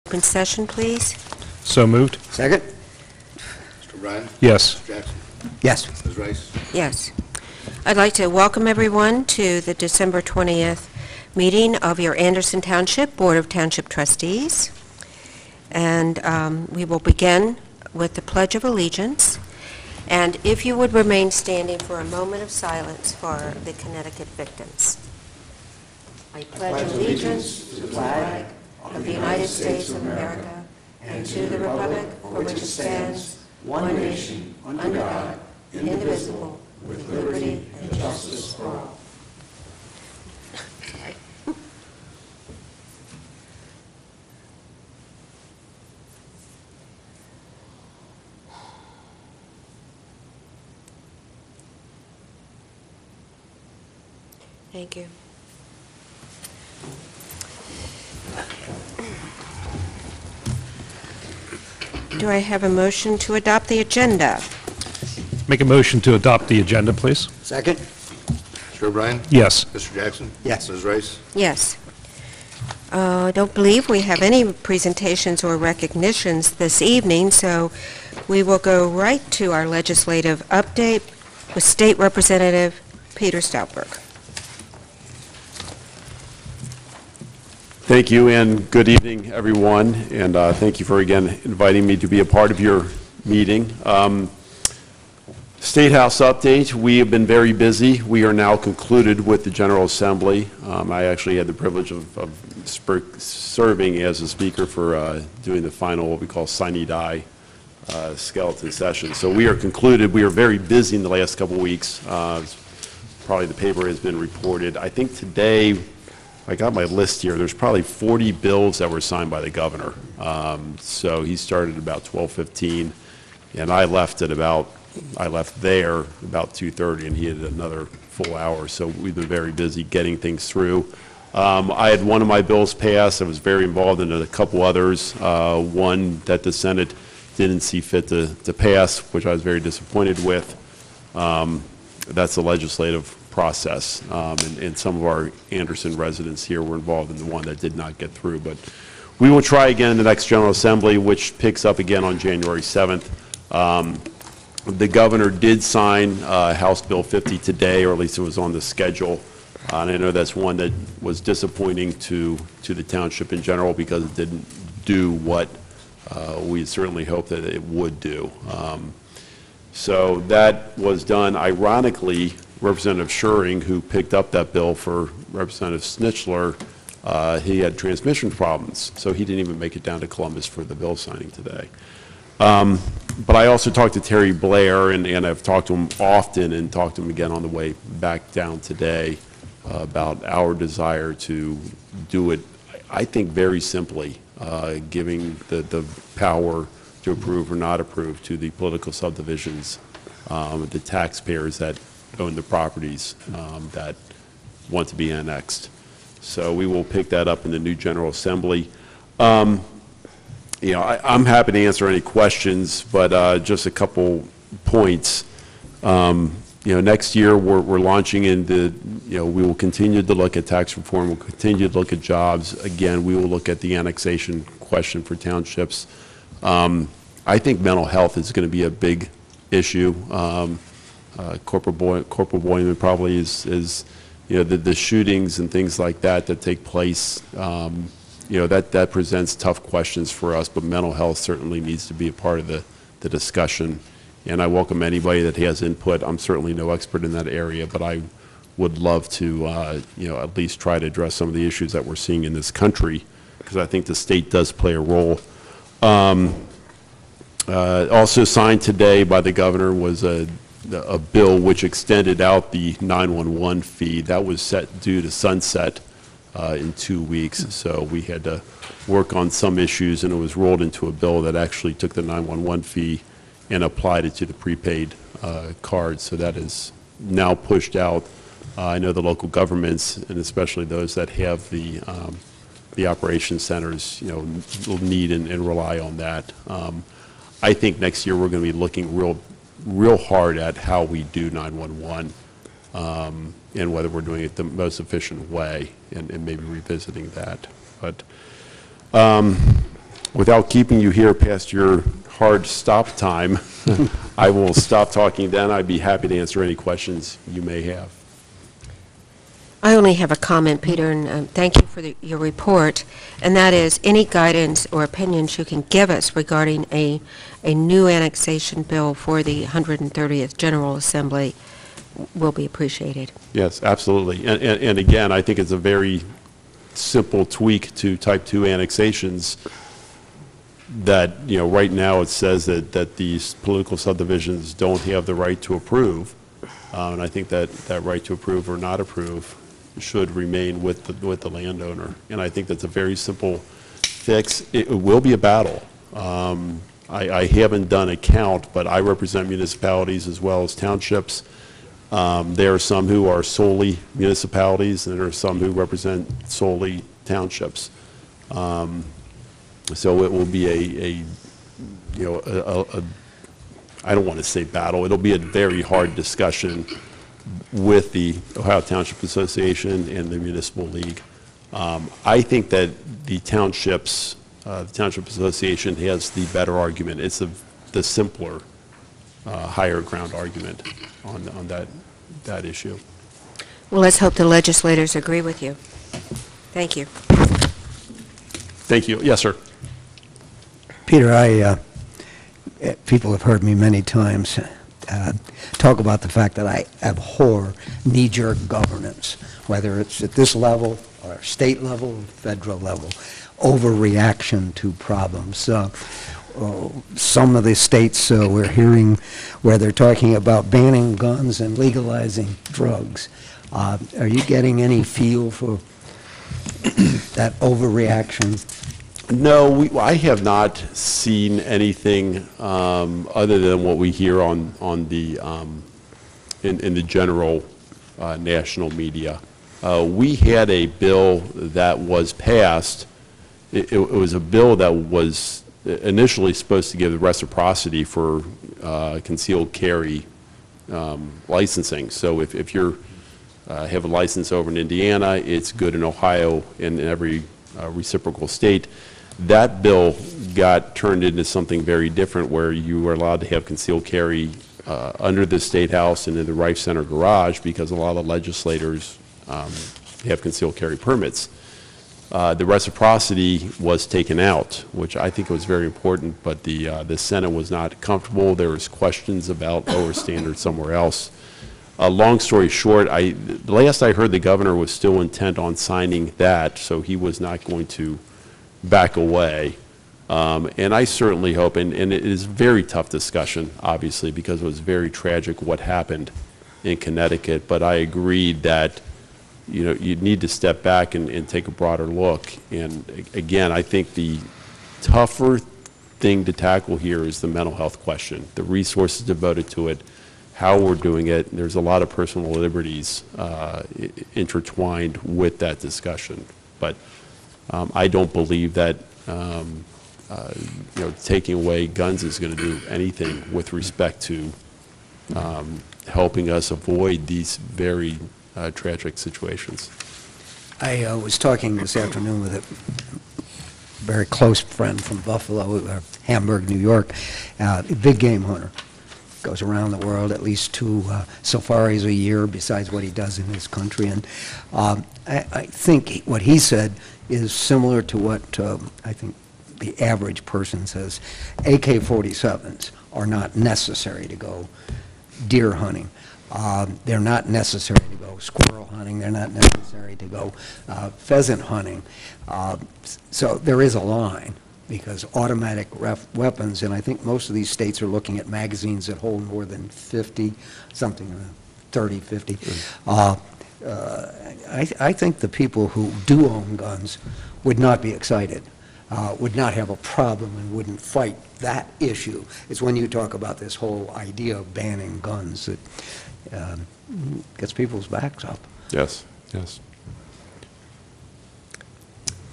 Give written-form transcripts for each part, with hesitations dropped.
Open session, please. So moved. Second? Mr. Bryan? Yes. Mr. Jackson? Yes. Ms. Rice? Yes. I'd like to welcome everyone to the December 20th meeting of your Anderson Township Board of Township Trustees. And we will begin with the Pledge of Allegiance. And if you would remain standing for a moment of silence for the Connecticut victims. I pledge allegiance to the flag of the United States of America and to the republic for which it stands, one nation, under God, indivisible, with liberty and justice for all. Sorry. Thank you. Do I have a motion to adopt the agenda? Make a motion to adopt the agenda, please. Second? Mr. O'Brien? Yes. Mr. Jackson? Yes. Ms. Rice? Yes. I don't believe we have any presentations or recognitions this evening, so we will go right to our legislative update with State Representative Peter Stoutberg. Thank you, and good evening, everyone, and thank you for, again, inviting me to be a part of your meeting. State House update, we have been very busy. We are now concluded with the General Assembly. I actually had the privilege of serving as a speaker for doing the final, what we call sine die skeleton session. So we are concluded. We are very busy in the last couple of weeks. Probably the paper has been reported. I think today, I got my list here. There's probably 40 bills that were signed by the governor. So he started about 12:15, and I left there about 2:30, and he had another full hour. So we've been very busy getting things through. I had one of my bills passed. I was very involved in a couple others. One that the Senate didn't see fit to pass, which I was very disappointed with. That's the legislative process, and some of our Anderson residents here were involved in the one that did not get through. But we will try again in the next General Assembly, which picks up again on January 7th. The governor did sign House Bill 50 today, or at least it was on the schedule. And I know that's one that was disappointing to the township in general because it didn't do what we certainly hoped that it would do. So that was done. Ironically, Representative Schuring, who picked up that bill for Representative Snitchler, he had transmission problems, so he didn't even make it down to Columbus for the bill signing today. But I also talked to Terry Blair, and I've talked to him often and talked to him again on the way back down today about our desire to do it, I think, very simply, giving the power to approve or not approve to the political subdivisions, the taxpayers that own the properties that want to be annexed. So we will pick that up in the new General Assembly. You know, I'm happy to answer any questions, but just a couple points. You know, next year we're launching into, you know, we will continue to look at tax reform. We'll continue to look at jobs. Again, we will look at the annexation question for townships. I think mental health is going to be a big issue. Corporal Boyman probably is you know, the shootings and things like that take place. You know, that presents tough questions for us, but mental health certainly needs to be a part of the discussion. And I welcome anybody that has input. I'm certainly no expert in that area, but I would love to, you know, at least try to address some of the issues that we're seeing in this country, because I think the state does play a role. Also signed today by the governor was a bill which extended out the 911 fee. That was set due to sunset in 2 weeks, so we had to work on some issues, and it was rolled into a bill that actually took the 911 fee and applied it to the prepaid cards. So that is now pushed out. I know the local governments, and especially those that have the operation centers, you know, will need and rely on that. I think next year we're going to be looking real hard at how we do 911 and whether we're doing it the most efficient way, and maybe revisiting that. But Without keeping you here past your hard stop time, I will stop talking then. I'd be happy to answer any questions you may have. I only have a comment, Peter, and thank you for your report, and that is any guidance or opinions you can give us regarding a new annexation bill for the 130th General Assembly will be appreciated. Yes, absolutely. And again, I think it's a very simple tweak to type 2 annexations that, right now it says that these political subdivisions don't have the right to approve. And I think that right to approve or not approve should remain with the landowner. And I think that's a very simple fix. It will be a battle. I haven't done a count, but I represent municipalities as well as townships. There are some who are solely municipalities, and there are some who represent solely townships. So it will be I don't want to say battle. It'll be a very hard discussion with the Ohio Township Association and the Municipal League. I think that the Township Association has the better argument. It's the simpler, higher ground argument on that issue. Well, let's hope the legislators agree with you. Thank you. Thank you. Yes, sir. Peter, people have heard me many times talk about the fact that I abhor knee-jerk governance, whether it's at this level or state level or federal level, overreaction to problems. Some of the states we're hearing where they're talking about banning guns and legalizing drugs. Are you getting any feel for that overreaction? No, I have not seen anything other than what we hear on the in the general national media. We had a bill that was passed. It was a bill that was initially supposed to give the reciprocity for concealed carry licensing. So if you have a license over in Indiana, it's good in Ohio and in every reciprocal state. That bill got turned into something very different, where you are allowed to have concealed carry under the State House and in the Rife Center garage, because a lot of legislators have concealed carry permits. The reciprocity was taken out, which I think was very important, but the Senate was not comfortable. There was questions about lower standards somewhere else. Long story short, the last I heard, the governor was still intent on signing that, so he was not going to back away. And I certainly hope, and it is a very tough discussion, obviously, because it was very tragic what happened in Connecticut, but I agreed that you need to step back and take a broader look. And again, I think the tougher thing to tackle here is the mental health question, the resources devoted to it, how we're doing it. There's a lot of personal liberties intertwined with that discussion. But I don't believe that taking away guns is going to do anything with respect to helping us avoid these very tragic situations. I was talking this afternoon with a very close friend from Buffalo, Hamburg, New York, a big game hunter. Goes around the world at least 2 safaris a year besides what he does in his country. And I think what he said is similar to what I think the average person says. AK-47s are not necessary to go deer hunting. They're not necessary to go squirrel hunting. They're not necessary to go pheasant hunting. So there is a line, because automatic weapons, and I think most of these states are looking at magazines that hold more than 50, something 30, 50. I think the people who do own guns would not be excited, would not have a problem, and wouldn't fight that issue. It's when you talk about this whole idea of banning guns that gets people's backs up. Yes, yes.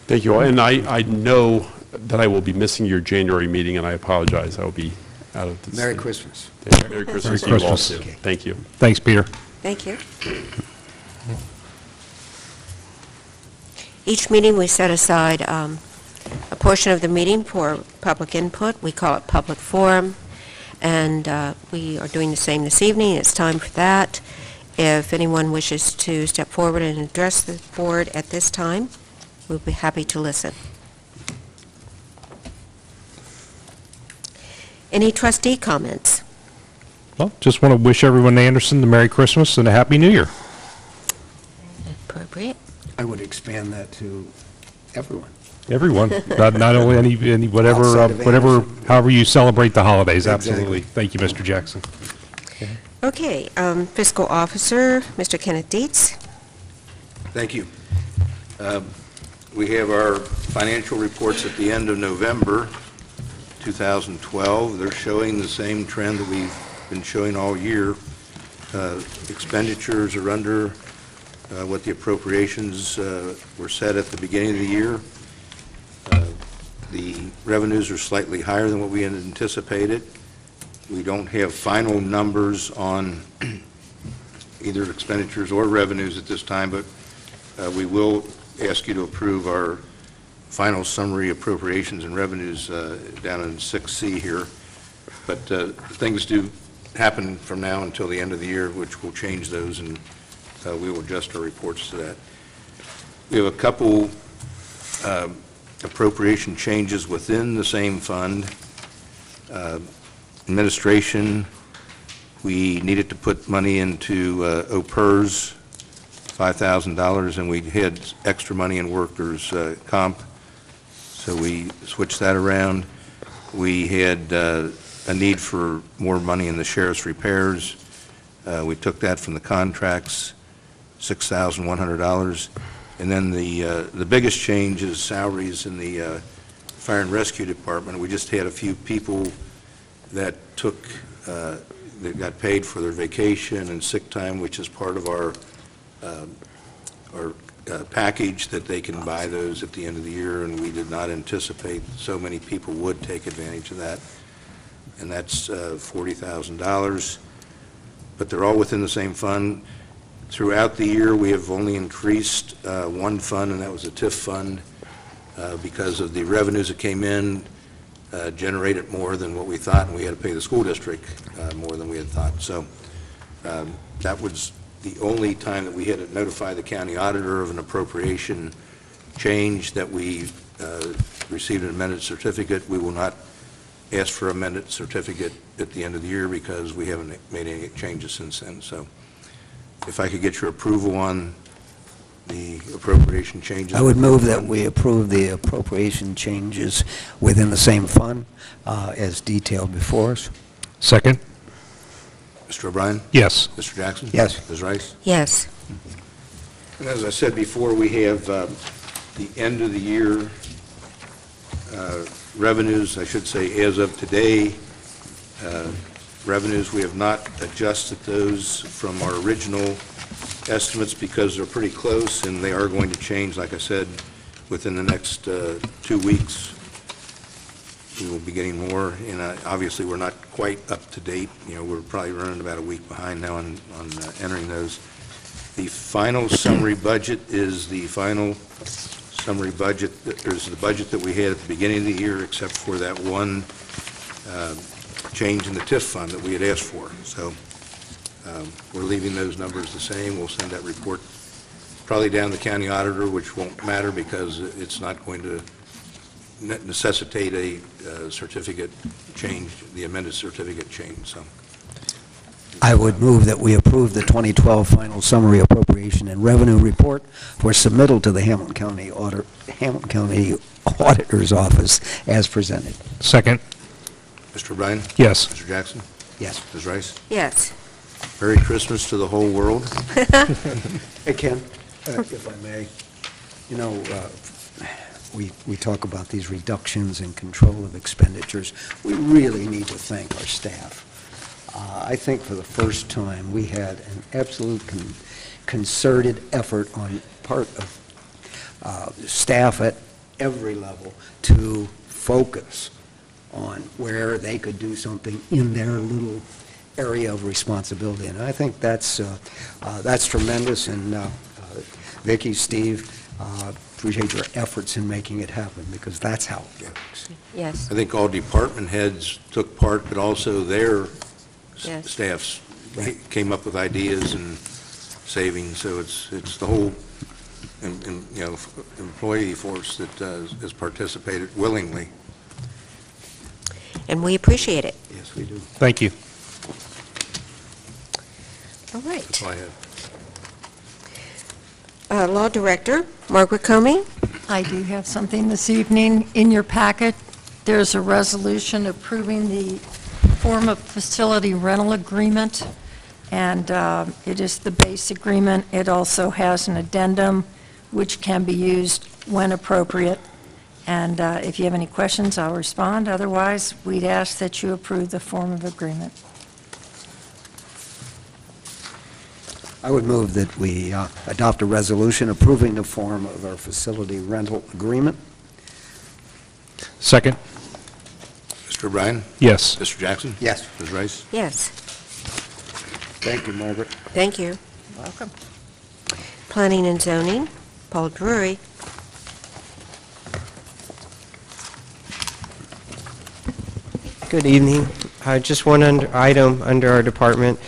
Thank you all. And I know that I will be missing your January meeting, and I apologize. I will be out of this. Merry Christmas. Merry Christmas to Merry you all, Christmas. too. Okay. Thank you. Thanks, Peter. Thank you. Each meeting we set aside a portion of the meeting for public input. We call it public forum, and we are doing the same this evening. It's time for that. If anyone wishes to step forward and address the board at this time, we'll be happy to listen. Any trustee comments? Well, just want to wish everyone in Anderson a Merry Christmas and a Happy New Year. Appropriate. I would expand that to everyone. Everyone, not only any whatever, Outside of whatever, Anderson. however you celebrate the holidays, Exactly. absolutely. Thank you, Mr. Jackson. Okay, fiscal officer, Mr. Kenneth Dietz. Thank you. We have our financial reports at the end of November 2012. They're showing the same trend that we've been showing all year. Expenditures are under what the appropriations were set at the beginning of the year. The revenues are slightly higher than what we had anticipated. We don't have final numbers on either expenditures or revenues at this time, but we will ask you to approve our final summary appropriations and revenues down in 6C here. But things do happen from now until the end of the year, which will change those, and we will adjust our reports to that. We have a couple appropriation changes within the same fund. Administration, we needed to put money into OPERS, $5,000, and we had extra money in workers' comp, so we switched that around. We had a need for more money in the sheriff's repairs. We took that from the contracts, $6,100. And then the biggest change is salaries in the Fire and Rescue Department. We just had a few people that that got paid for their vacation and sick time, which is part of our package, that they can buy those at the end of the year, and we did not anticipate so many people would take advantage of that. And that's $40,000. But they're all within the same fund. Throughout the year, we have only increased one fund, and that was a TIF fund, because of the revenues that came in generated more than what we thought, and we had to pay the school district more than we had thought. So that was the only time that we had to notify the county auditor of an appropriation change, that we received an amended certificate. We will not ask for amended certificate at the end of the year because we haven't made any changes since then. So if I could get your approval on the appropriation changes. I would move that we approve the appropriation changes within the same fund as detailed before us. Second? Mr. O'Brien? Yes. Mr. Jackson? Yes. Ms. Rice? Yes. And as I said before, we have the end of the year revenues, I should say, as of today. Revenues, we have not adjusted those from our original estimates because they're pretty close, and they are going to change, like I said, within the next 2 weeks. We will be getting more, and obviously we're not quite up to date. You know, we're probably running about a week behind now on entering those. The final summary budget is the final summary budget. There's the budget that we had at the beginning of the year, except for that one change in the TIF fund that we had asked for. So we're leaving those numbers the same. We'll send that report probably down to the county auditor, which won't matter because it's not going to necessitate a certificate change, the amended certificate change. So I would move that we approve the 2012 final summary appropriation and revenue report for submittal to the Hamilton County Auditor's Office as presented. Second? Mr. O'Brien? Yes. Mr. Jackson? Yes. Ms. Rice? Yes. Merry Christmas to the whole world. Hey, Ken, if I may, you know, we talk about these reductions and control of expenditures. We really need to thank our staff. I think for the first time, we had an absolute concerted effort on part of staff at every level to focus on where they could do something in their little area of responsibility. And I think that's tremendous. And Vicki, Steve, Appreciate your efforts in making it happen, because that's how it works. Yes, I think all department heads took part, but also their Yes. staffs came up with ideas and savings, so it's the whole, employee force that has participated willingly. and we appreciate it. Yes, we do. Thank you. All right. That's all I have. Law Director, Margaret Comey. I do have something this evening. In your packet, there's a resolution approving the form of facility rental agreement, and it is the base agreement. It also has an addendum, which can be used when appropriate. And if you have any questions, I'll respond. Otherwise, we'd ask that you approve the form of agreement. I would move that we adopt a resolution approving the form of our facility rental agreement. Second? Mr. O'Brien? Yes. Mr. Jackson? Yes. Ms. Rice? Yes, Thank you, Margaret. thank you. Welcome. Planning and Zoning, Paul Drury. Good evening. Just one item under our department.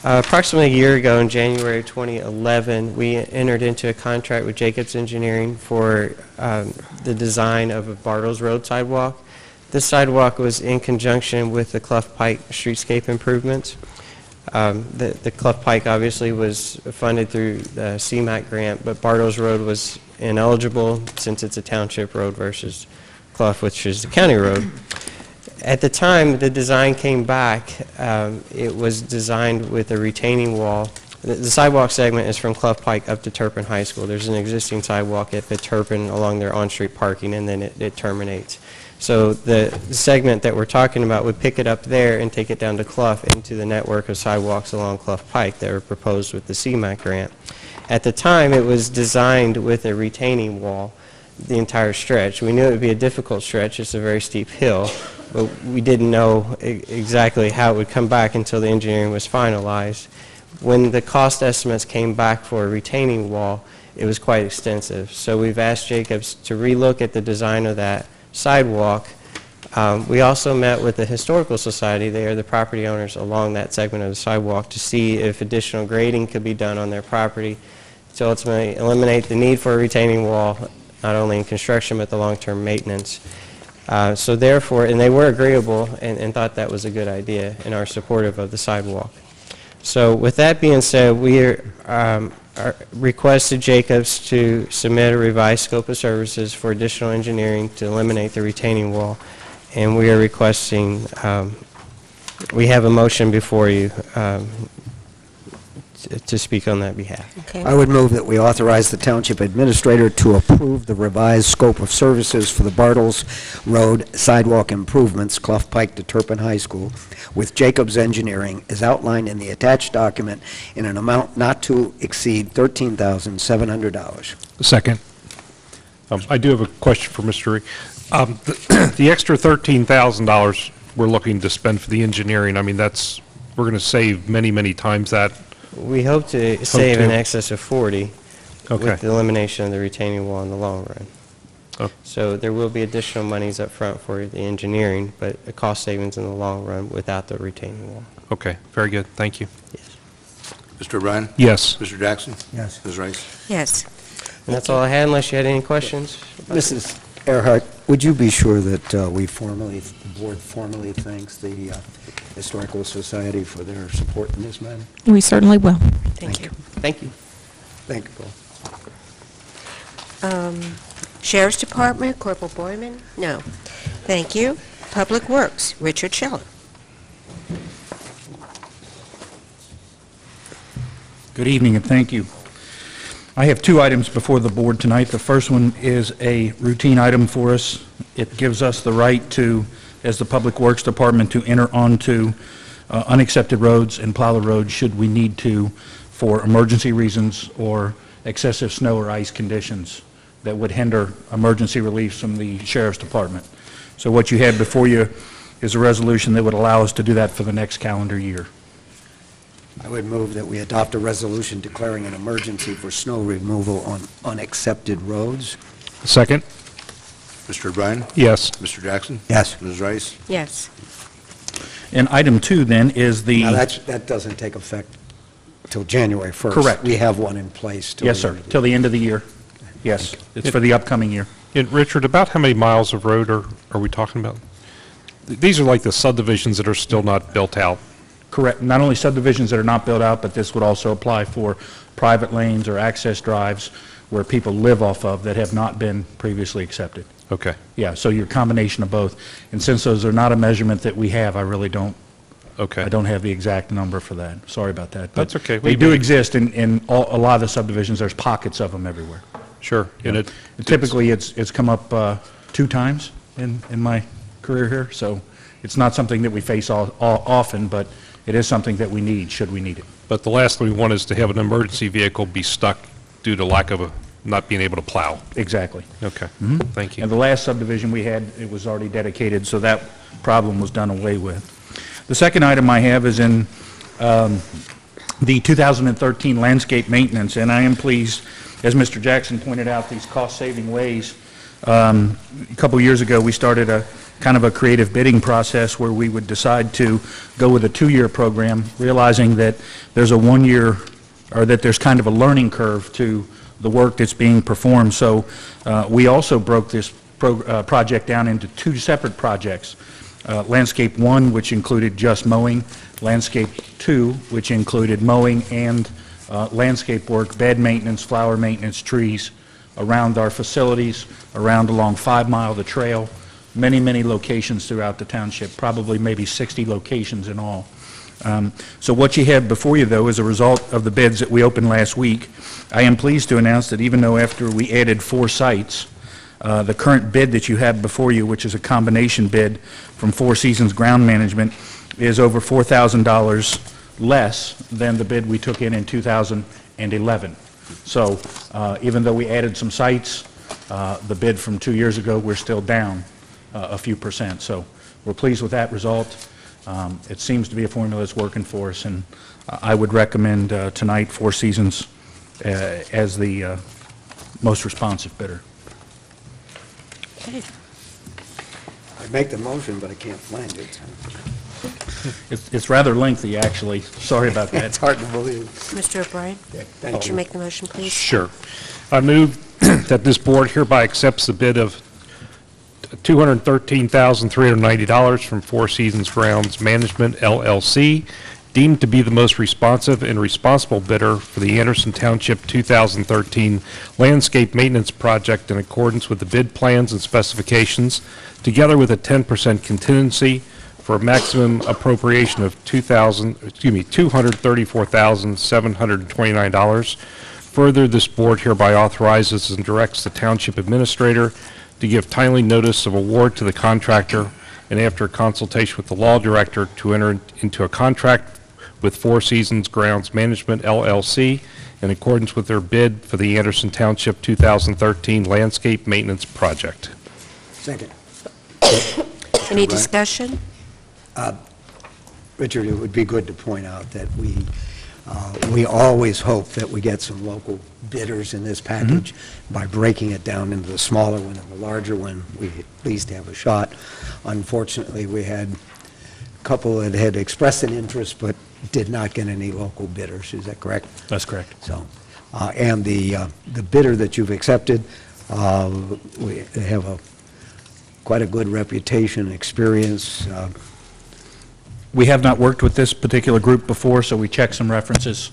Approximately a year ago, in January of 2011, we entered into a contract with Jacobs Engineering for the design of a Bartles Road sidewalk. This sidewalk was in conjunction with the Clough Pike streetscape improvements. The Clough Pike obviously was funded through the CMAQ grant, but Bartles Road was ineligible since it's a township road versus Clough, which is the county road. At the time the design came back, it was designed with a retaining wall. The sidewalk segment is from Clough Pike up to Turpin High School. There's an existing sidewalk at the Turpin along their on-street parking, and then it terminates. So the segment that we're talking about would pick it up there and take it down to Clough into the network of sidewalks along Clough Pike that were proposed with the CMAQ grant. At the time, it was designed with a retaining wall, the entire stretch. We knew it would be a difficult stretch. It's a very steep hill, but we didn't know exactly how it would come back until the engineering was finalized. When the cost estimates came back for a retaining wall, it was quite extensive. So we've asked Jacobs to relook at the design of that sidewalk. We also met with the Historical Society. They are the property owners along that segment of the sidewalk to see if additional grading could be done on their property to ultimately eliminate the need for a retaining wall, not only in construction but the long-term maintenance. So therefore, and they were agreeable and thought that was a good idea and are supportive of the sidewalk. So with that being said, we are requested Jacobs to submit a revised scope of services for additional engineering to eliminate the retaining wall, and we are requesting, we have a motion before you to speak on that behalf. Okay. I would move that we authorize the township administrator to approve the revised scope of services for the Bartles Road sidewalk improvements, Clough Pike to Turpin High School, with Jacobs Engineering as outlined in the attached document in an amount not to exceed $13,700. Second. I do have a question for Mr. Ree. The extra $13,000 we're looking to spend for the engineering, I mean, we're going to save many, many times that. We hope to save in to. excess of 40 Okay. with the elimination of the retaining wall in the long run. Oh. So there will be additional monies up front for the engineering, but a cost savings in the long run without the retaining wall. Okay, very good. Thank you. Yes. Mr. O'Brien? Yes. Mr. Jackson? Yes. Ms. Rice? Yes. And that's all I had, unless you had any questions. Mrs. Earhart, would you be sure that the board formally thanks the Historical Society for their support in this matter? We certainly will. Thank you. Thank you. Thank you, Paul. Sheriff's Department, Corporal Boyman? No. Thank you. Public Works, Richard Scheller. Good evening, and thank you. I have two items before the board tonight. The first one is a routine item for us. It gives us the right to, as the Public Works Department, to enter onto unaccepted roads and plow the roads should we need to for emergency reasons or excessive snow or ice conditions that would hinder emergency relief from the Sheriff's Department. So what you have before you is a resolution that would allow us to do that for the next calendar year. I would move that we adopt a resolution declaring an emergency for snow removal on unaccepted roads. Second? Mr. O'Brien? Yes. Mr. Jackson? Yes. Ms. Rice? Yes. And item 2 then is the... Now, that doesn't take effect till January 1st. Correct. We have one in place till... Yes, sir, till the end of the year. Yes, it's for the upcoming year. And Richard, about how many miles of road are we talking about? These are like the subdivisions that are still not built out. Correct. Not only subdivisions that are not built out, but this would also apply for private lanes or access drives where people live off of that have not been previously accepted. Okay. Yeah, so your combination of both. And since those are not a measurement that we have, I really don't, Okay. I don't have the exact number for that. Sorry about that. But That's okay. They do exist in a lot of the subdivisions. There's pockets of them everywhere. Sure. And And typically, it's come up 2 times in my career here, so it's not something that we face often, but it is something that we need, should we need it. But the last thing we want is to have an emergency vehicle be stuck due to lack of not being able to plow. Exactly. Okay. Thank you. And the last subdivision we had, it was already dedicated, so that problem was done away with. The second item I have is in the 2013 landscape maintenance, and I am pleased, as Mr. Jackson pointed out, these cost-saving ways. A couple years ago, we started a kind of a creative bidding process where we would decide to go with a 2-year program, realizing that there's a 1-year, or that there's kind of a learning curve to the work that's being performed. So we also broke this project down into 2 separate projects. Landscape 1, which included just mowing, Landscape 2, which included mowing and landscape work, bed maintenance, flower maintenance, trees around our facilities, around along 5 Mile, the trail, many locations throughout the township, probably maybe 60 locations in all. So what you have before you, though, is a result of the bids that we opened last week. I am pleased to announce that even though after we added 4 sites, the current bid that you have before you, which is a combination bid from Four Seasons Ground Management, is over $4,000 less than the bid we took in 2011. So even though we added some sites, the bid from 2 years ago, we're still down a few percent. So we're pleased with that result. It seems to be a formula that's working for us, and I would recommend tonight Four Seasons as the most responsive bidder. Okay. I make the motion, but I can't find it. It's rather lengthy, actually. Sorry about that. It's hard to believe. Mr. O'Brien, Thank would you make the motion, please? Sure. I move that this board hereby accepts the bid of $213,390 from Four Seasons Grounds Management, LLC, deemed to be the most responsive and responsible bidder for the Anderson Township 2013 landscape maintenance project in accordance with the bid plans and specifications, together with a 10% contingency for a maximum appropriation of $234,729. Further, this board hereby authorizes and directs the Township Administrator to give timely notice of award to the contractor, and after consultation with the Law Director, to enter into a contract with Four Seasons Grounds Management, LLC, in accordance with their bid for the Anderson Township 2013 landscape maintenance project. Second. Any discussion? Richard, it would be good to point out that we always hope that we get some local bidders in this package. By breaking it down into the smaller one and the larger one, we at least have a shot. Unfortunately, we had a couple that had expressed an interest but did not get any local bidders. Is that correct? That's correct. So, and the bidder that you've accepted, we have quite a good reputation and experience. We have not worked with this particular group before, so we checked some references.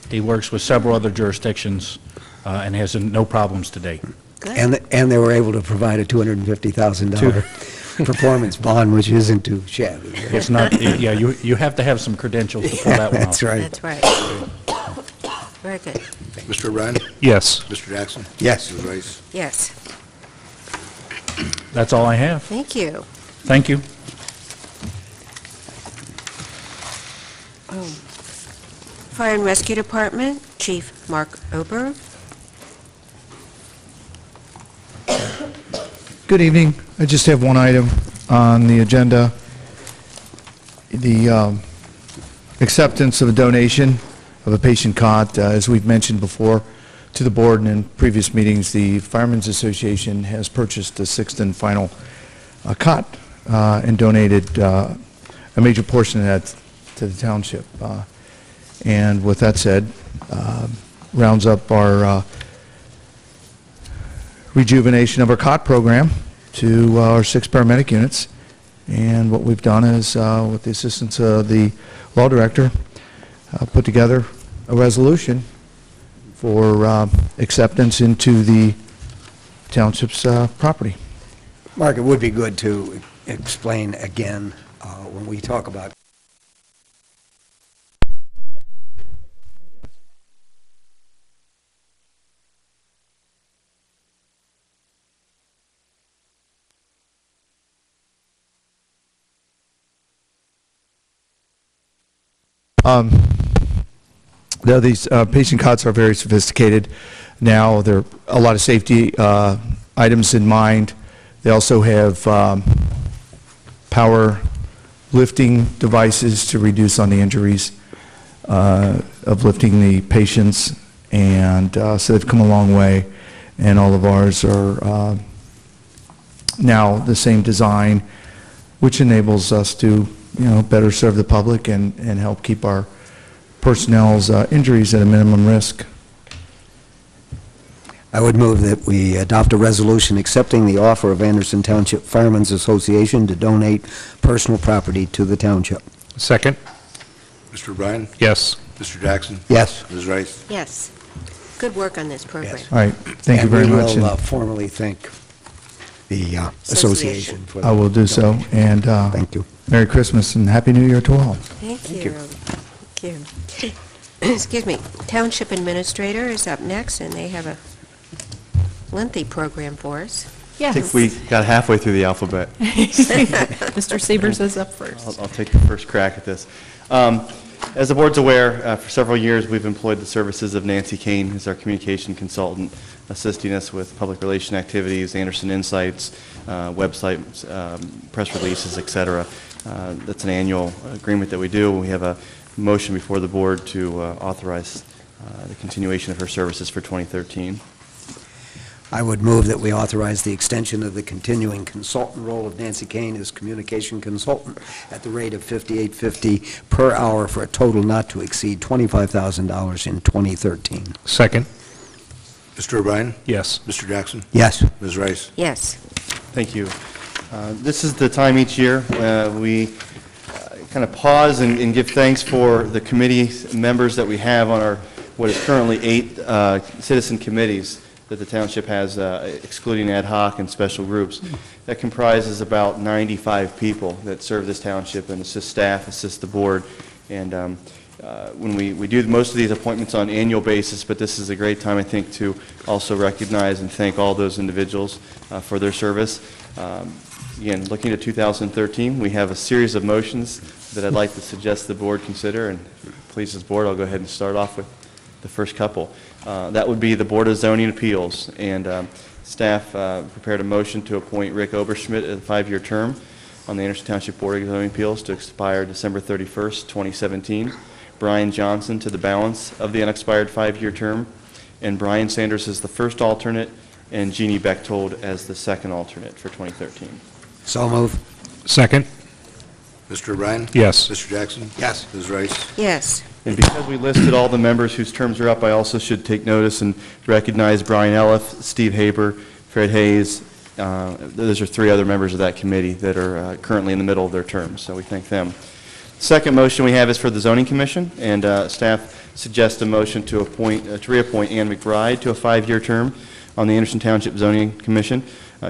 He works with several other jurisdictions and has no problems to date. Good. And they were able to provide a $250,000 performance bond, which isn't too shabby. It's not, yeah, you have to have some credentials to pull that one off. That's right. That's right. Very good. Mr. O'Brien? Yes. Mr. Jackson? Yes. Ms. Rice? Yes. That's all I have. Thank you. Thank you. Fire and Rescue Department, Chief Mark Ober. Good evening. I just have one item on the agenda. The acceptance of a donation of a patient cot. As we've mentioned before to the board and in previous meetings, the Firemen's Association has purchased the sixth and final cot and donated a major portion of that to the township. And with that said, rounds up our rejuvenation of our cot program to our 6 paramedic units. And what we've done is, with the assistance of the law director, put together a resolution for acceptance into the township's property. Mark, it would be good to explain again when we talk about these patient cots are very sophisticated now. There are a lot of safety items in mind. They also have power lifting devices to reduce on the injuries of lifting the patients, and so they've come a long way, and all of ours are now the same design, which enables us to, better serve the public and help keep our personnel's injuries at a minimum risk. I would move that we adopt a resolution accepting the offer of Anderson Township Firemen's Association to donate personal property to the township. Second? Mr. O'Brien? Yes. Mr. Jackson? Yes. Ms. Rice? Yes. Good work on this program. Yes. All right, thank you very much. And we will and formally thank the association for I will do so, and Thank you. Merry Christmas and Happy New Year to all. Thank you. you. Thank you. Excuse me. Township Administrator is up next, and they have a lengthy program for us. Yes. I think we got halfway through the alphabet. Mr. Siebers is up first. I'll take the first crack at this. As the board's aware, for several years we've employed the services of Nancy Kane as our communication consultant, assisting us with public relation activities, Anderson Insights, websites, press releases, etc. That's an annual agreement that we do. We have a motion before the board to authorize the continuation of her services for 2013. I would move that we authorize the extension of the continuing consultant role of Nancy Kane as communication consultant at the rate of $58.50 per hour for a total not to exceed $25,000 in 2013. Second? Mr. O'Brien? Yes. Mr. Jackson? Yes. Ms. Rice? Yes. Thank you. This is the time each year we kind of pause and give thanks for the committee members that we have on our, what is currently 8 citizen committees that the township has, excluding ad hoc and special groups. That comprises about 95 people that serve this township and assist staff, assist the board. And when we do most of these appointments on an annual basis, but this is a great time, I think, to also recognize and thank all those individuals for their service. Again, looking at 2013, we have a series of motions that I'd like to suggest the board consider, and if it pleases the board, I'll go ahead and start off with the first couple. That would be the Board of Zoning Appeals, and staff prepared a motion to appoint Rick Oberschmidt a 5-year term on the Anderson Township Board of Zoning Appeals to expire December 31st, 2017. Brian Johnson to the balance of the unexpired 5-year term, and Brian Sanders as the first alternate, and Jeannie Bechtold as the second alternate for 2013. So move. Second? Mr. O'Brien? Yes. Mr. Jackson? Yes. Ms. Rice? Yes. And because we listed all the members whose terms are up, I also should take notice and recognize Brian Elliff, Steve Haber, Fred Hayes. Those are 3 other members of that committee that are currently in the middle of their terms, so we thank them. Second motion we have is for the Zoning Commission, and staff suggests a motion to reappoint Ann McBride to a 5-year term on the Anderson Township Zoning Commission.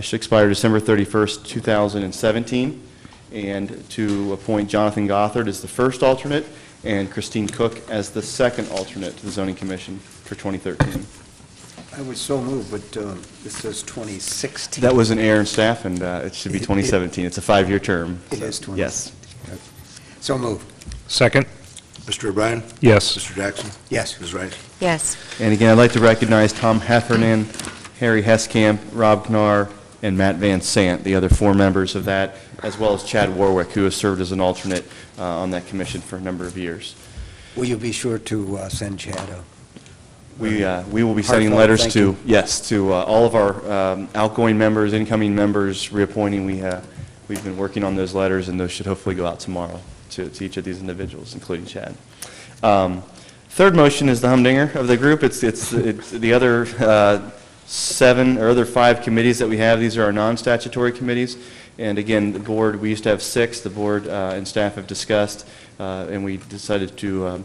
Should expire December 31st, 2017, and to appoint Jonathan Gothard as the first alternate and Christine Cook as the second alternate to the Zoning Commission for 2013. I would so move, but this says 2016. That was an error in staff, and it should be 2017. It's a 5-year term. It is 20. Yes. So move. Second? Mr. O'Brien? Yes. Mr. Jackson? Yes. Ms. Rice? Yes. And again, I'd like to recognize Tom Heffernan, Harry Heskamp, Rob Knar, and Matt Van Sant, the other 4 members of that, as well as Chad Warwick, who has served as an alternate on that commission for a number of years. Will you be sure to send Chad a... We will be sending Heartfelt letters thank to, you. yes, to all of our outgoing members, incoming members, reappointing. We've been working on those letters, and those should hopefully go out tomorrow to each of these individuals, including Chad. Third motion is the humdinger of the group. It's the other 7 or other 5 committees that we have. These are our non-statutory committees. And again, the board, we used to have 6. The board and staff have discussed, and we decided to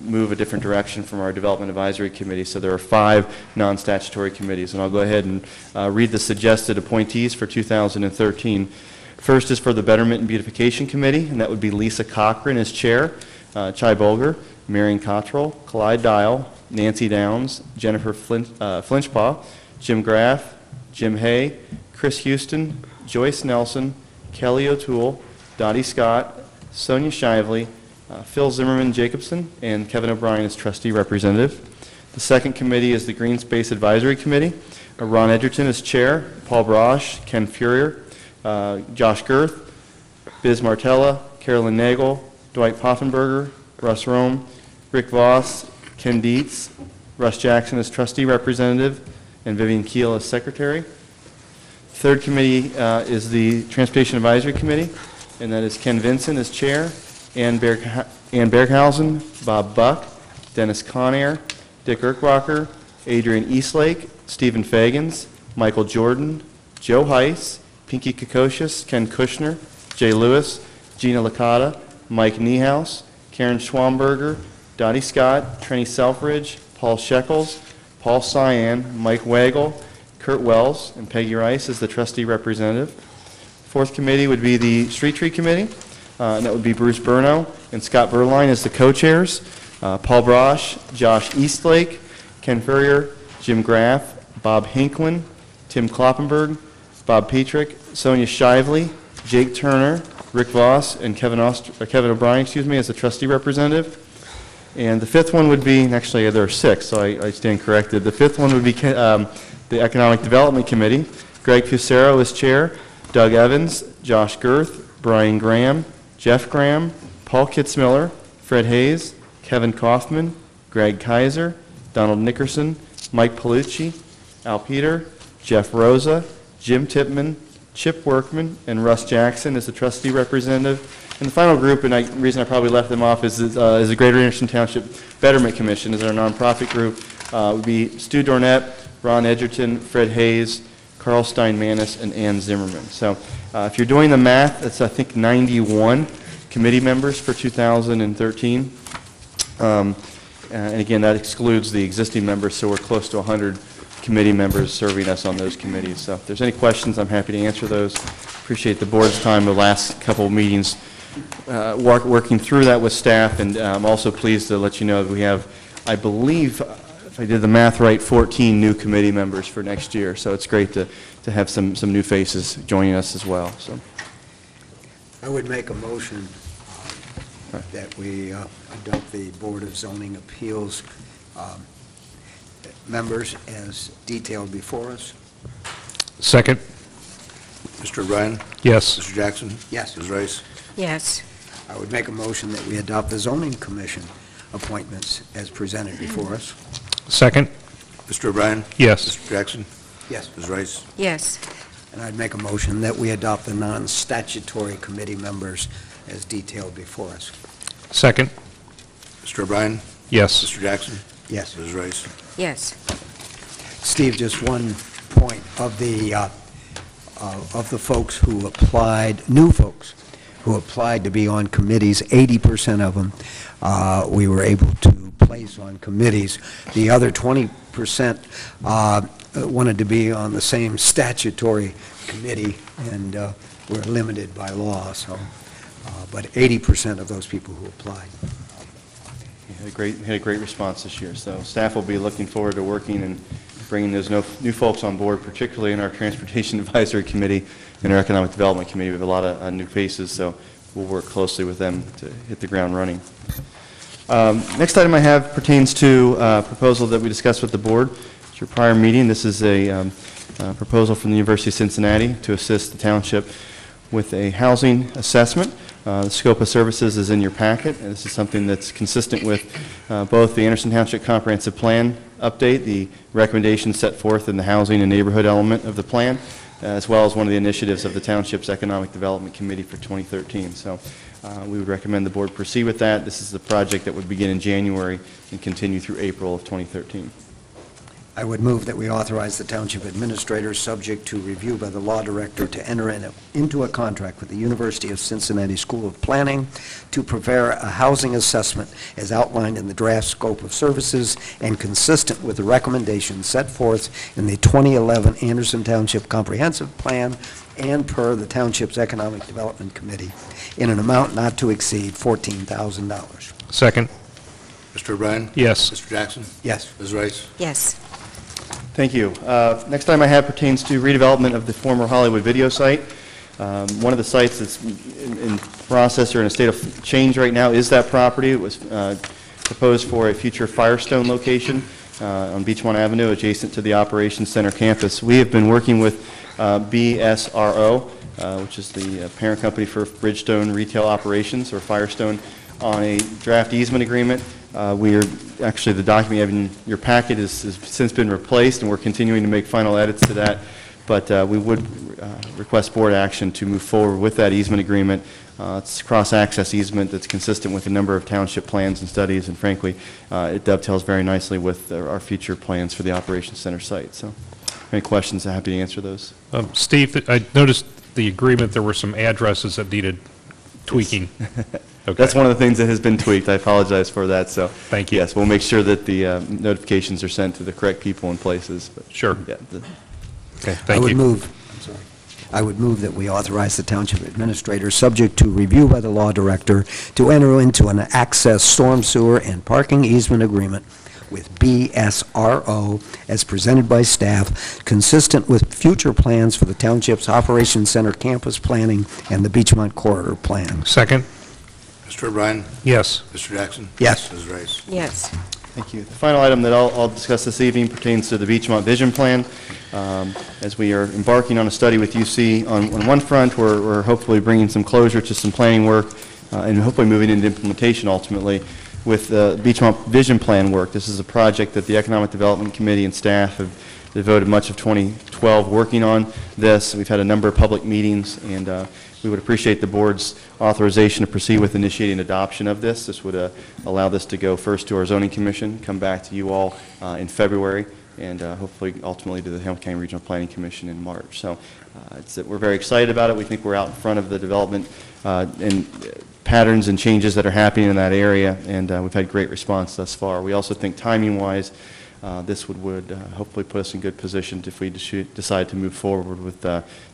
move a different direction from our Development Advisory Committee. So there are 5 non-statutory committees. And I'll go ahead and read the suggested appointees for 2013. First is for the Betterment and Beautification Committee, and that would be Lisa Cochran as chair, Chai Bolger, Marion Cottrell, Clyde Dial, Nancy Downs, Jennifer Flinchpaw, Jim Graff, Jim Hay, Chris Houston, Joyce Nelson, Kelly O'Toole, Dottie Scott, Sonia Shively, Phil Zimmerman Jacobson, and Kevin O'Brien as trustee representative. The second committee is the Green Space Advisory Committee. Ron Edgerton is chair, Paul Brosh, Ken Furier, Josh Girth, Biz Martella, Carolyn Nagel, Dwight Poffenberger, Russ Rome, Rick Voss, Ken Dietz, Russ Jackson as trustee representative, and Vivian Keel as secretary. Third committee is the Transportation Advisory Committee, and that is Ken Vinson as chair, Ann Berghausen, Bob Buck, Dennis Conair, Dick Erkwacher, Adrian Eastlake, Stephen Fagans, Michael Jordan, Joe Heiss, Pinky Kokocius, Ken Kushner, Jay Lewis, Gina Licata, Mike Niehaus, Karen Schwamberger, Dottie Scott, Trenny Selfridge, Paul Shekels, Paul Cyan, Mike Wagle, Kurt Wells, and Peggy Rice as the trustee representative. Fourth committee would be the Street Tree Committee, and that would be Bruce Burno and Scott Berline as the co-chairs, Paul Brosh, Josh Eastlake, Ken Furrier, Jim Graff, Bob Hinklin, Tim Kloppenberg, Bob Petrick, Sonia Shively, Jake Turner, Rick Voss, and Kevin O'Brien, as the trustee representative. And the fifth one would be, actually there are 6, so I stand corrected. The fifth one would be the Economic Development Committee. Greg Fusaro is chair, Doug Evans, Josh Girth, Brian Graham, Jeff Graham, Paul Kitzmiller, Fred Hayes, Kevin Kaufman, Greg Kaiser, Donald Nickerson, Mike Palucci, Al Peter, Jeff Rosa, Jim Tipman, Chip Workman, and Russ Jackson as the trustee representative. And the final group, and the reason I probably left them off, is the Greater Anderson Township Betterment Commission, is our nonprofit group. Would be Stu Dornett, Ron Edgerton, Fred Hayes, Carl Steinmanis, and Ann Zimmerman. So if you're doing the math, it's I think 91 committee members for 2013. And again, that excludes the existing members, so we're close to 100 committee members serving us on those committees. So if there's any questions, I'm happy to answer those. Appreciate the board's time the last couple of meetings working through that with staff, and I'm also pleased to let you know that we have, I believe, if I did the math right, 14 new committee members for next year. So it's great to have some new faces joining us as well. So I would make a motion that we adopt the Board of Zoning Appeals members as detailed before us. Second? Mr. O'Brien? Yes. Mr. Jackson? Yes. Ms. Rice? Yes. I would make a motion that we adopt the Zoning Commission appointments as presented before us. Second? Mr. O'Brien? Yes. Mr. Jackson? Yes. Ms. Rice? Yes. And I'd make a motion that we adopt the non-statutory committee members as detailed before us. Second? Mr. O'Brien? Yes. Mr. Jackson? Yes. Ms. Rice? Yes. Steve, just one point of the folks who applied, new folks who applied to be on committees, 80% of them we were able to place on committees. The other 20% wanted to be on the same statutory committee, and were limited by law. So, but 80% of those people who applied. We had a great response this year. So staff will be looking forward to working and bringing those new folks on board, particularly in our Transportation Advisory Committee and our Economic Development Committee. We have a lot of new faces, so we'll work closely with them to hit the ground running. Next item I have pertains to a proposal that we discussed with the board. It's your prior meeting. This is a proposal from the University of Cincinnati to assist the township with a housing assessment. The scope of services is in your packet, and this is something that's consistent with both the Anderson Township Comprehensive Plan update, the recommendations set forth in the housing and neighborhood element of the plan, as well as one of the initiatives of the Township's Economic Development Committee for 2013. So we would recommend the board proceed with that. This is the project that would begin in January and continue through April of 2013. I would move that we authorize the township administrator, subject to review by the law director, to enter into a contract with the University of Cincinnati School of Planning to prepare a housing assessment as outlined in the draft scope of services and consistent with the recommendations set forth in the 2011 Anderson Township Comprehensive Plan and per the township's Economic Development Committee in an amount not to exceed $14,000. Second. Mr. O'Brien? Yes. Mr. Jackson? Yes. Ms. Rice? Yes. Thank you. Next item I have pertains to redevelopment of the former Hollywood video site. One of the sites that's in process or in a state of change right now is that property. It was proposed for a future Firestone location on Beachmont Avenue adjacent to the Operations Center campus. We have been working with BSRO, which is the parent company for Bridgestone Retail Operations, or Firestone, on a draft easement agreement. We are actually, the document you have in your packet has since been replaced, and we're continuing to make final edits to that. But we would request board action to move forward with that easement agreement. It's a cross-access easement that's consistent with a number of township plans and studies, and frankly, it dovetails very nicely with our future plans for the Operations Center site. So, any questions? I'm happy to answer those. Steve, I noticed the agreement, there were some addresses that needed tweaking. Okay. That's one of the things that has been tweaked. I apologize for that. So, thank you. Yes, we'll make sure that the notifications are sent to the correct people and places. But, sure. Yeah, okay. Thank you. I would move that we authorize the township administrator, subject to review by the law director, to enter into an access storm sewer and parking easement agreement with BSRO as presented by staff, consistent with future plans for the township's Operations Center campus planning and the Beachmont Corridor Plan. Second. Mr. O'Brien? Yes. Mr. Jackson? Yes. Ms. Rice? Yes. Thank you. The final item that I'll discuss this evening pertains to the Beachmont Vision Plan. As we are embarking on a study with UC on one front, we're hopefully bringing some closure to some planning work and hopefully moving into implementation ultimately with the Beachmont Vision Plan work. This is a project that the Economic Development Committee and staff have devoted much of 2012 working on this. We've had a number of public meetings, and we would appreciate the board's authorization to proceed with initiating adoption of this. This would allow this to go first to our zoning commission, come back to you all in February, and hopefully ultimately to the Hamilton County Regional Planning Commission in March. So we're very excited about it. We think we're out in front of the development and patterns and changes that are happening in that area, and we've had great response thus far. We also think timing-wise, this would hopefully put us in good position if we decide to move forward with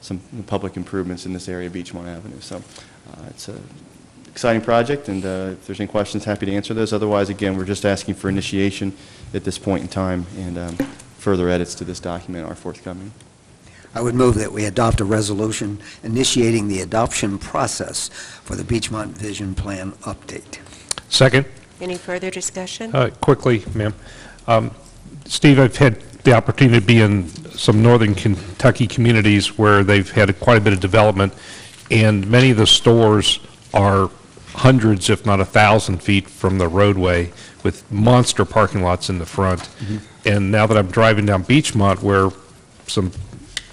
some public improvements in this area of Beachmont Avenue. So it's an exciting project, and if there's any questions, happy to answer those. Otherwise, again, we're just asking for initiation at this point in time, and further edits to this document are forthcoming. I would move that we adopt a resolution initiating the adoption process for the Beachmont Vision Plan update. Second. Any further discussion? Quickly, ma'am. Steve, I've had the opportunity to be in some northern Kentucky communities where they've had quite a bit of development, and many of the stores are hundreds, if not 1,000 feet from the roadway with monster parking lots in the front. Mm-hmm. And now that I'm driving down Beachmont, where some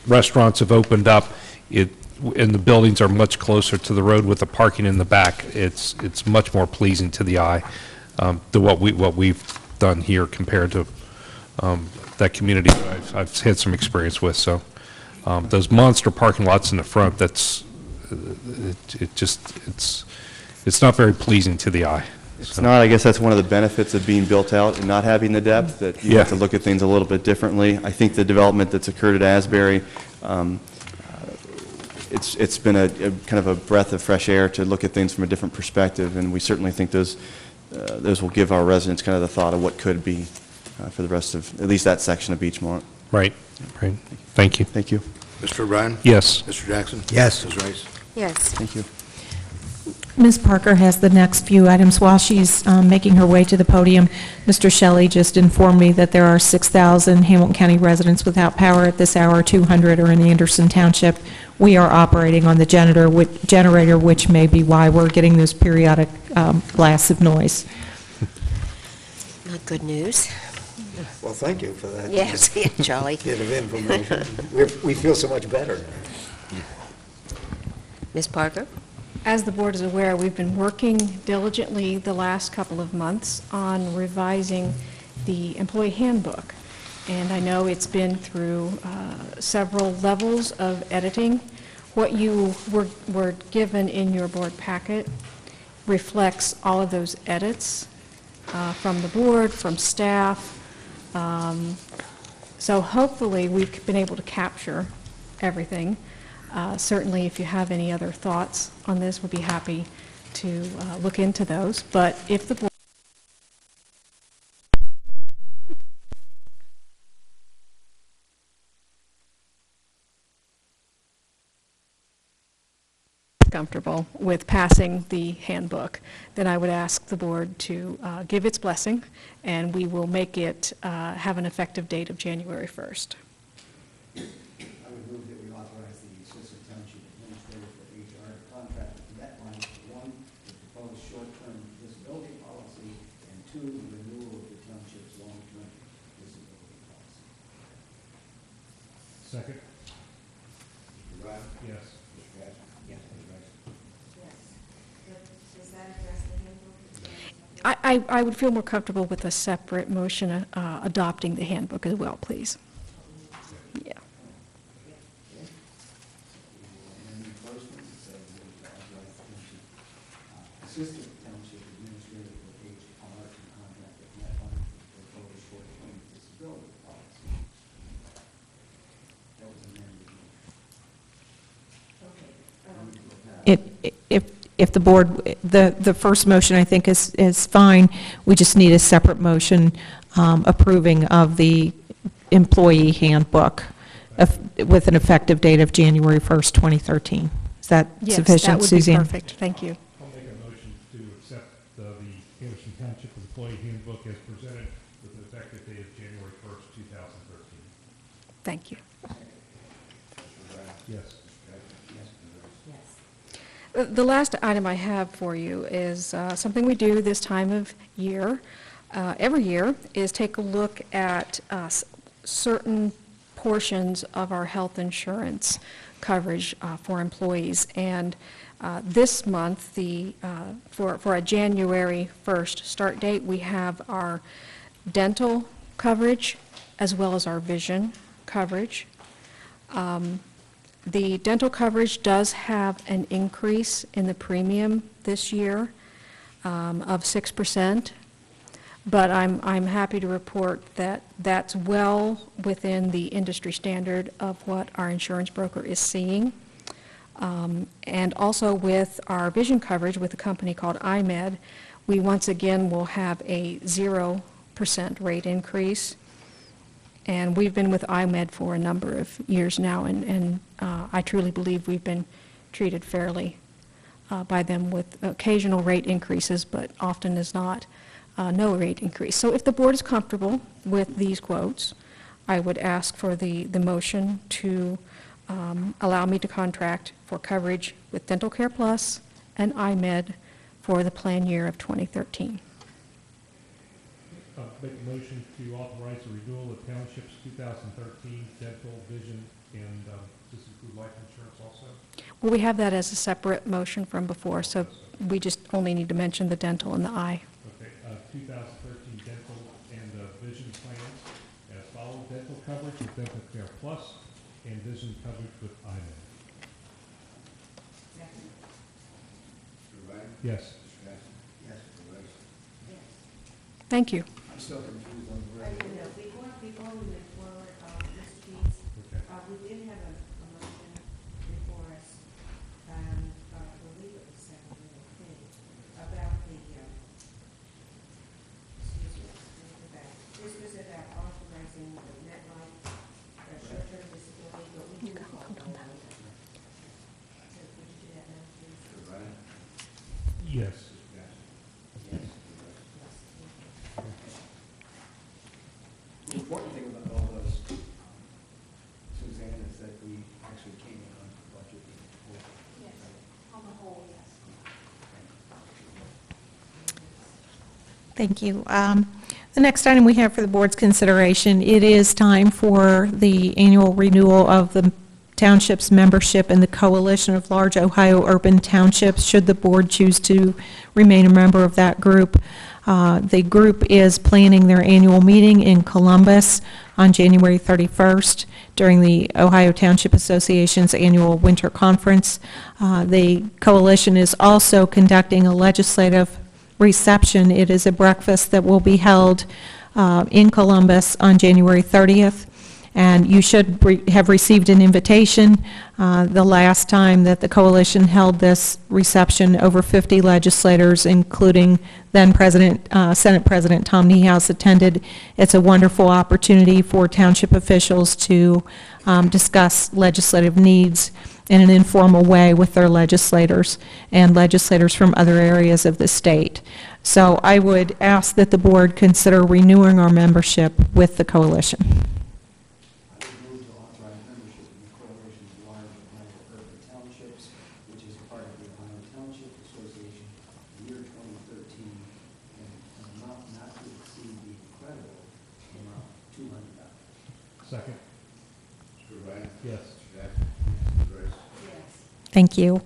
restaurants have opened up, and the buildings are much closer to the road with the parking in the back, it's much more pleasing to the eye than what we've done here compared to that community that I've had some experience with. So those monster parking lots in the front, it's not very pleasing to the eye. It's not. I guess that's one of the benefits of being built out and not having the depth, that you have to look at things a little bit differently. I think the development that's occurred at Asbury, it's been a kind of a breath of fresh air to look at things from a different perspective, and we certainly think those will give our residents kind of the thought of what could be for the rest of, at least that section of Beachmont. Right. Right. Thank you. Thank you. Mr. O'Brien? Yes. Mr. Jackson? Yes. Ms. Rice? Yes. Thank you. Ms. Parker has the next few items. While she's making her way to the podium, Mr. Shelley just informed me that there are 6,000 Hamilton County residents without power at this hour, 200 are in Anderson Township. We are operating on the generator, which may be why we're getting those periodic blasts of noise. Not good news. Well, thank you for that. Yes, yeah, Charlie. Bit of information. We feel so much better. Ms. Parker? As the board is aware, we've been working diligently the last couple of months on revising the employee handbook. And I know it's been through several levels of editing. What you were given in your board packet reflects all of those edits from the board, from staff. So hopefully we've been able to capture everything. Certainly, if you have any other thoughts on this, we'll be happy to look into those. But if the board is comfortable with passing the handbook, then I would ask the board to give its blessing, and we will make it have an effective date of January 1st. I would move that we authorize the Assistant Township Administrator for HR to contract with MetLife for one, the proposed short-term disability policy, and two, the renewal of the township's long-term disability policy. Second? Mr. Ryan? Yes. Mr. Gaspar? Yes. Ms. Rice? Does that address the handbook? I would feel more comfortable with a separate motion adopting the handbook as well, please. Yeah. Assistant Township Administrator for HR to contract with MetLife for proposed short-term disability policy. That was amended. If the board, the first motion, I think, is fine. We just need a separate motion approving of the employee handbook with an effective date of January 1st, 2013. Is that sufficient, Suzanne? Yes, that would be perfect. Thank you. I'll make a motion to accept the Anderson Township Employee Handbook as presented with an effective date of January 1st, 2013. Thank you. Yes. The last item I have for you is something we do this time of year, every year, is take a look at certain portions of our health insurance coverage for employees. And this month, for a January 1st start date, we have our dental coverage as well as our vision coverage. The dental coverage does have an increase in the premium this year of 6%, but I'm happy to report that that's well within the industry standard of what our insurance broker is seeing. And also with our vision coverage with a company called iMed, we once again will have a 0% rate increase. And we've been with iMed for a number of years now, and I truly believe we've been treated fairly by them with occasional rate increases, but often as not, no rate increase. So if the board is comfortable with these quotes, I would ask for the motion to allow me to contract for coverage with Dental Care Plus and iMed for the plan year of 2013. Make a motion to authorize the renewal of Township's 2013 dental, vision, and does this include life insurance also? Well, we have that as a separate motion from before, so we just only need to mention the dental and the eye. Okay, 2013 dental and vision plans as follows: dental coverage with Dental Care Plus and vision coverage with iMed. Mr. Ryan? Yes. Mr. Gaspar? Yes. Ms. Rice? Thank you. I'm still confused on the rest. Before we move forward, Mr. Keats, Okay. we did have a motion before us, I believe it was second, about the, excuse me, this was about authorizing the MetLife short-term disability, but we didn't call it. So could you do that now, please? Mr. Ryan? Yes. The important thing about all those, Suzanne, is that we actually came in on budget. Yes, on the whole, yes. Thank you. The next item we have for the board's consideration, it is time for the annual renewal of the township's membership in the Coalition of Large Ohio Urban Townships, should the board choose to remain a member of that group. The group is planning their annual meeting in Columbus on January 31st during the Ohio Township Association's annual winter conference. The coalition is also conducting a legislative reception. It is a breakfast that will be held in Columbus on January 30th, and you should have received an invitation. The last time that the coalition held this reception, over 50 legislators, including then Senate President Tom Niehaus, attended. It's a wonderful opportunity for township officials to discuss legislative needs in an informal way with their legislators and legislators from other areas of the state. So I would ask that the board consider renewing our membership with the coalition. I would move to authorize membership in the Coalition of Large Ohio Urban Townships, which is part of the Ohio Township Association, year 2013, and an amount not to exceed the incredible amount of $200. Second. Mr. Ryan? Yes. Mr. Jackson? Mr. Grace? Thank you.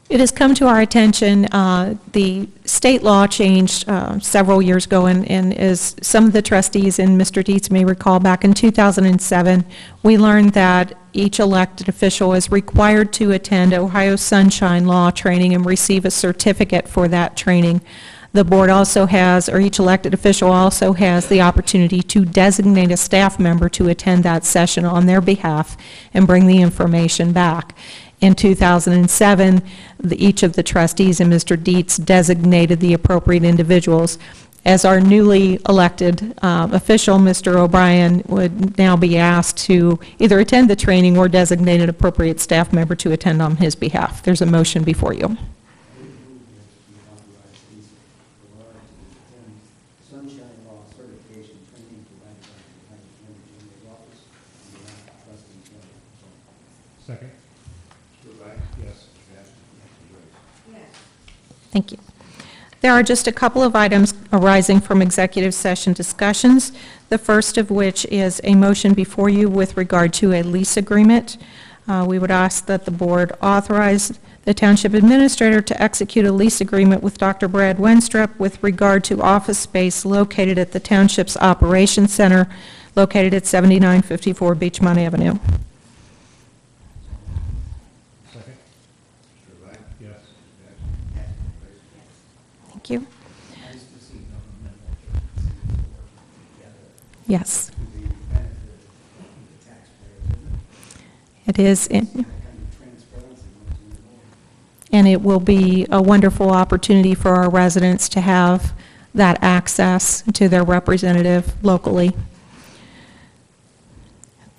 It has come to our attention, the state law changed several years ago, and as some of the trustees and Mr. Dietz may recall, back in 2007, we learned that each elected official is required to attend Ohio Sunshine Law training and receive a certificate for that training. The board also has, or each elected official also has, the opportunity to designate a staff member to attend that session on their behalf and bring the information back. In 2007, each of the trustees and Mr. Dietz designated the appropriate individuals. As our newly elected official, Mr. O'Brien would now be asked to either attend the training or designate an appropriate staff member to attend on his behalf. There's a motion before you. Sunshine Law certification training provided by the Ohio Attorney General's office on behalf of trustees. Second. Mr. Ryan? Yes. Mr. Jackson? Mr. Grace? Thank you. There are just a couple of items arising from executive session discussions, the first of which is a motion before you with regard to a lease agreement. We would ask that the board authorize the township administrator to execute a lease agreement with Dr. Brad Wenstrup with regard to office space located at the township's operations center located at 7954 Beachmont Avenue. Second. Mr. Ryan? Yes. Mr. Jackson? Mr. Grace? Thank you. Nice to see governmental agencies working together Yes, to the benefit of the taxpayers, isn't it? it is. That kind of transparency makes you more. And it will be a wonderful opportunity for our residents to have that access to their representative locally.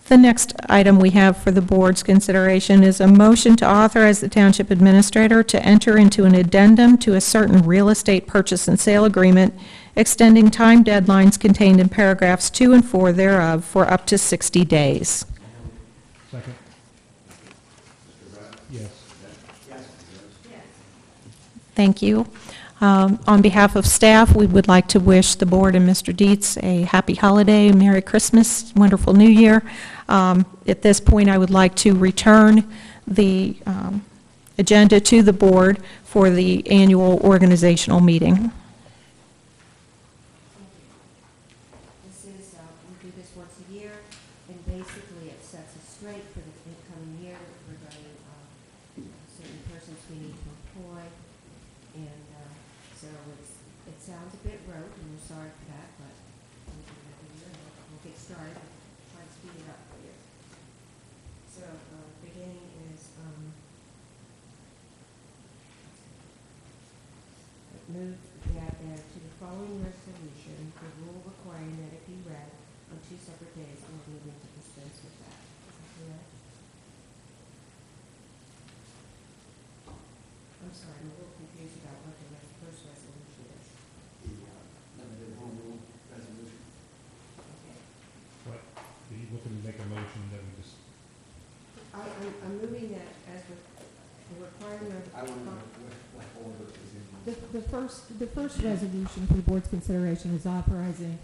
The next item we have for the board's consideration is a motion to authorize the township administrator to enter into an addendum to a certain real estate purchase and sale agreement extending time deadlines contained in paragraphs 2 and 4 thereof for up to 60 days. Second. Mr. Ryan? Yes. Thank you. On behalf of staff, we would like to wish the board and Mr. Dietz a happy holiday, Merry Christmas, wonderful New Year. At this point, I would like to return the agenda to the board for the annual organizational meeting. This is, we do this once a year, and basically it sets us straight for the incoming year regarding certain persons we need to employ. And so it sounds a bit rote, and we're sorry for that, but we'll do it every year. We'll get started, try to speed it up for you. So beginning is move that to the following resolution, the rule requiring that it be read on 2 separate days, and we're moving to dispense with that. Is that correct? I'm sorry, I'm a little confused about what the first resolution is. Limited home rule resolution. What, are you looking to make a motion that we just? I'm moving that as with the requirement I want to know what order is in. The first resolution for the board's consideration is authorizing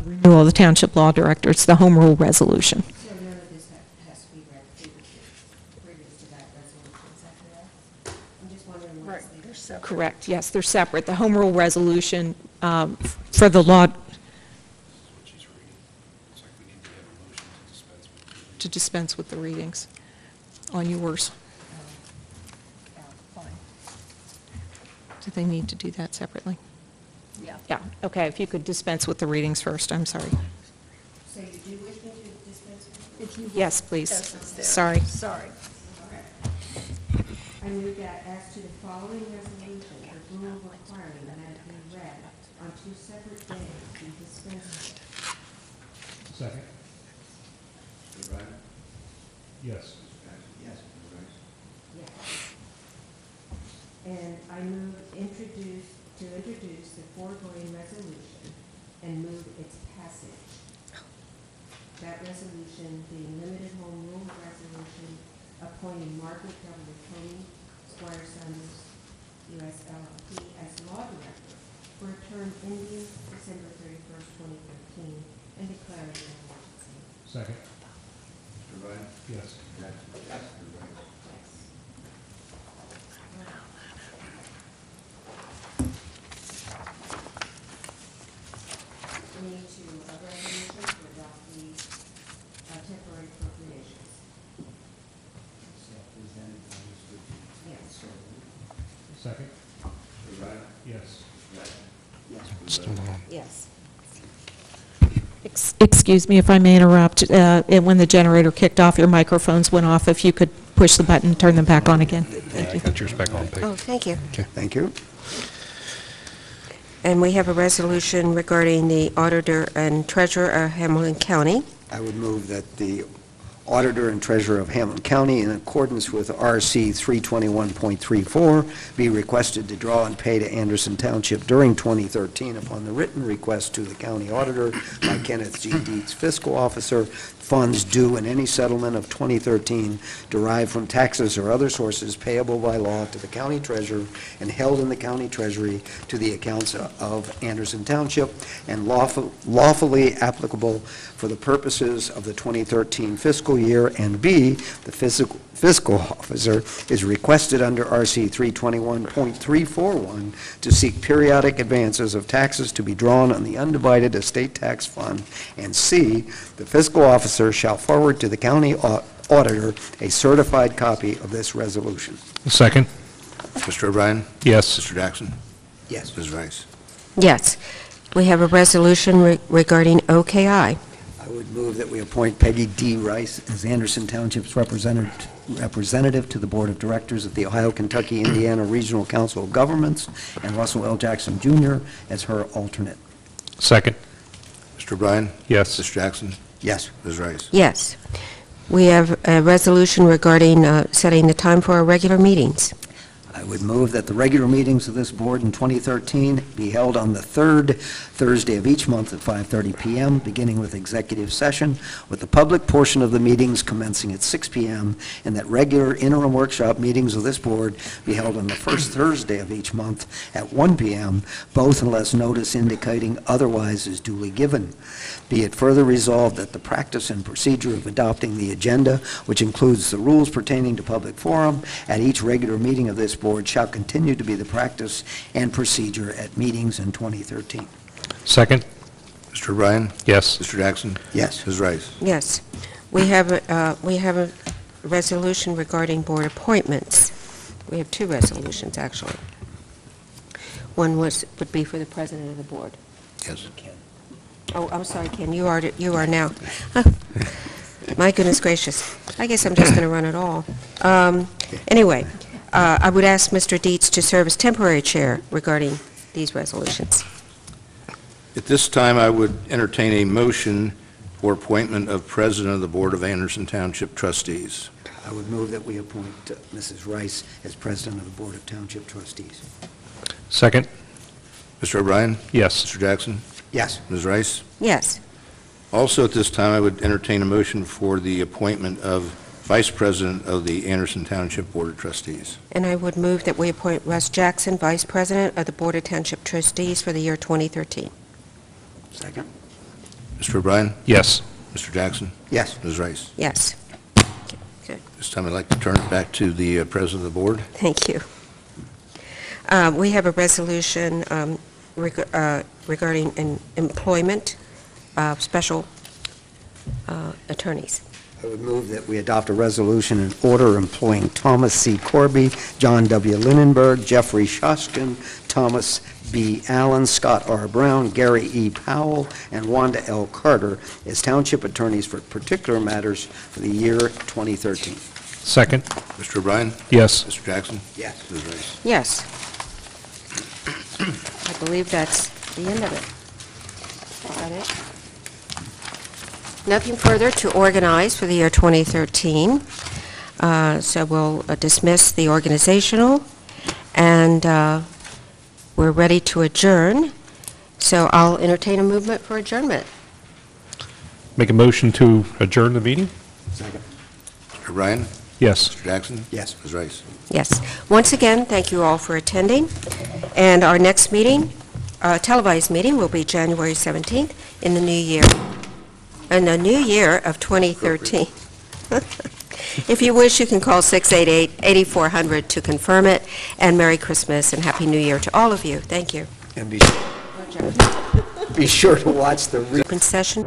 renewal of the township law director. It's the home rule resolution. So none of this has to be read previous to that resolution, is that correct? I'm just wondering what's the... They're separate. Correct, yes, they're separate. The home rule resolution for the law, to dispense with the readings on yours. Fine. Do they need to do that separately? Yeah. Yeah, okay, if you could dispense with the readings first, I'm sorry. So you do wish me to dispense with If you Yes, please. Yes, it's there. Sorry. Sorry. I move that as to the following resolution, the rule requiring that it be read on two separate days be dispensed with. Second. Mr. Ryan? Yes. Yes. Ms. Rice? Yes. And I move to introduce the foregoing resolution and move its passage. That resolution being limited home rule resolution appointing Margaret W. Coney, Squire Sanders, U.S. LLP, as law director for a term ending December 31st, 2013, and declaring an emergency. Second. Mr. Ryan? Yes. Yes. Ms. Rice? Yes. We need to, resolution to adopt the temporary appropriations. Yes. Second. Mr. Ryan? Yes. Ms. Rice? Yes. Excuse me if I may interrupt. When the generator kicked off, your microphones went off. If you could push the button, turn them back on again. Thank you. Got yours back on, Peg. Oh, thank you. Thank you. And we have a resolution regarding the auditor and treasurer of Hamilton County. I would move that the auditor and treasurer of Hamilton County, in accordance with RC 321.34, be requested to draw and pay to Anderson Township during 2013 upon the written request to the county auditor by Kenneth G. Dietz, fiscal officer, funds due in any settlement of 2013 derived from taxes or other sources payable by law to the county treasurer and held in the county treasury to the accounts of Anderson Township and lawfully applicable for the purposes of the 2013 fiscal year, and B, the fiscal officer is requested under RC 321.341 to seek periodic advances of taxes to be drawn on the undivided estate tax fund, and C, the fiscal officer shall forward to the county auditor a certified copy of this resolution. Second. Mr. O'Brien? Yes. Mr. Jackson? Yes. Ms. Rice? Yes. We have a resolution regarding OKI. I would move that we appoint Peggy D. Rice as Anderson Township's representative to the Board of Directors of the Ohio, Kentucky, Indiana Regional Council of Governments, and Russell L. Jackson, Jr. as her alternate. Second. Mr. O'Brien? Yes. Mr. Jackson? Yes. Ms. Rice? Yes. We have a resolution regarding setting the time for our regular meetings. I would move that the regular meetings of this board in 2013 be held on the third Thursday of each month at 5:30 p.m., beginning with executive session, with the public portion of the meetings commencing at 6 p.m., and that regular interim workshop meetings of this board be held on the first Thursday of each month at 1 p.m., both unless notice indicating otherwise is duly given. Be it further resolved that the practice and procedure of adopting the agenda, which includes the rules pertaining to public forum, at each regular meeting of this board shall continue to be the practice and procedure at meetings in 2013. Second. Mr. O'Brien? Yes. Mr. Jackson? Yes. Ms. Rice? Yes. We have a resolution regarding board appointments. We have two resolutions, actually. One would be for the president of the board. Yes. Oh, I'm sorry, Ken, you are now. My goodness gracious. I guess I'm just going to run it all. Anyway, I would ask Mr. Dietz to serve as temporary chair regarding these resolutions. At this time, I would entertain a motion or appointment of President of the Board of Anderson Township Trustees. I would move that we appoint Mrs. Rice as President of the Board of Township Trustees. Second? Mr. O'Brien? Yes. Mr. Jackson? Yes. Ms. Rice? Yes. Also, at this time, I would entertain a motion for the appointment of Vice President of the Anderson Township Board of Trustees. And I would move that we appoint Russ Jackson, Vice President of the Board of Township Trustees for the year 2013. Second. Mr. O'Brien? Yes. Mr. Jackson? Yes. Ms. Rice? Yes. Good. This time, I'd like to turn it back to the President of the Board. Thank you. We have a resolution regarding employment of special attorneys. I would move that we adopt a resolution in order employing Thomas C. Corby, John W. Linenberg, Jeffrey Shoshkin, Thomas B. Allen, Scott R. Brown, Gary E. Powell, and Wanda L. Carter as township attorneys for particular matters for the year 2013. Second? Mr. O'Brien? Yes. Mr. Jackson? Yes. Ms. Rice? Yes. I believe that's the end of it. Is that it? Nothing further to organize for the year 2013. So we'll dismiss the organizational, and we're ready to adjourn. So I'll entertain a movement for adjournment. Make a motion to adjourn the meeting? Second. Mr. O'Brien? Yes. Mr. Jackson? Yes. Ms. Rice? Yes. Once again, thank you all for attending. And our next meeting, televised meeting, will be January 17th in the new year. In the new year of 2013. If you wish, you can call 688-8400 to confirm it. And Merry Christmas and Happy New Year to all of you. Thank you. And be sure to watch the Open session.